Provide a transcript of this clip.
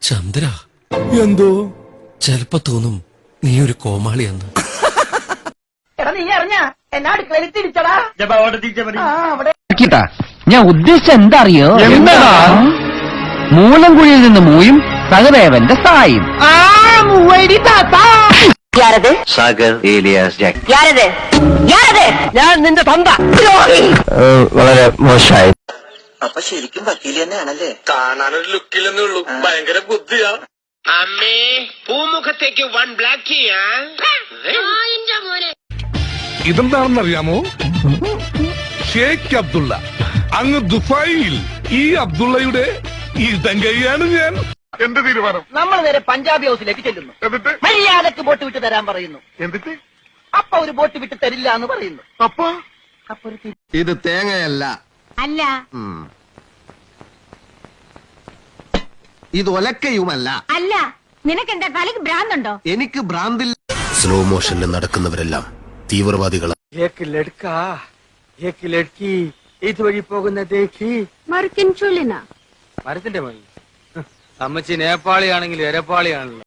ചന്ദ്ര, എന്തോ ചെലപ്പോ തോന്നും നീ ഒരു കോമാളിയെന്ന്. എടാ നീ അറിഞ്ഞ എന്നാ അടുക്കളയിൽ തിരിച്ചടാ. ഞാൻ ഉദ്ദേശിച്ച എന്താ അറിയോ? മൂലംകുഴിയിൽ നിന്ന് മൂയും സഹദേവന്റെ സായും. സാഗർ ഏലിയാസ് ജാക്ക്. ഞാൻ നിന്റെ തന്ത. വളരെ മോശമായി. അപ്പൊ ശരിക്കും വക്കീൽ തന്നെയാണല്ലേ? കാണാനൊരു ലുക്കില്ലെന്നേ ഉള്ളൂ, ഭയങ്കര ബുദ്ധിയാ. അമ്മേ പൂമുഖത്തേക്ക് 1 ബ്ലാക്ക് ചെയ്യാ. ഇതെന്താണെന്നറിയാമോ? ഷേഖ് അബ്ദുള്ള. അങ്ങ് ദുബായിൽ ഈ അബ്ദുള്ളയുടെ ഇടങ്കയാണ് ഞാൻ. എന്ത് തീരുമാനം? നമ്മൾ നേരെ പഞ്ചാബി ഹൗസിലേക്ക് ചെല്ലുന്നു. എന്നിട്ട് മര്യാദക്ക് ബോട്ട് വിട്ട് തരാൻ പറയുന്നു. എന്നിട്ട് അപ്പൊ ഒരു ബോട്ട് വിട്ട് തരില്ല എന്ന് പറയുന്നു. അപ്പൊ അപ്പൊ ഒരു ഇത് തേങ്ങയല്ല, അല്ല, ഇത് ഒലക്കയുമല്ല. അല്ല, നിനക്കെന്താ തലക്ക് ഭ്രാന്തുണ്ടോ? എനിക്ക് ഭ്രാന്തിൽ. സ്ലോ മോഷനിൽ നടക്കുന്നവരെല്ലാം തീവ്രവാദികളാണ്. ഇതുവഴി പോകുന്ന ദേഖി മറുക്കൻ ചൊല്ലിന മരത്തിന്റെ മതി. അമ്മച്ചി നേപ്പാളിയാണെങ്കിൽ എരപ്പാളിയാണല്ലോ.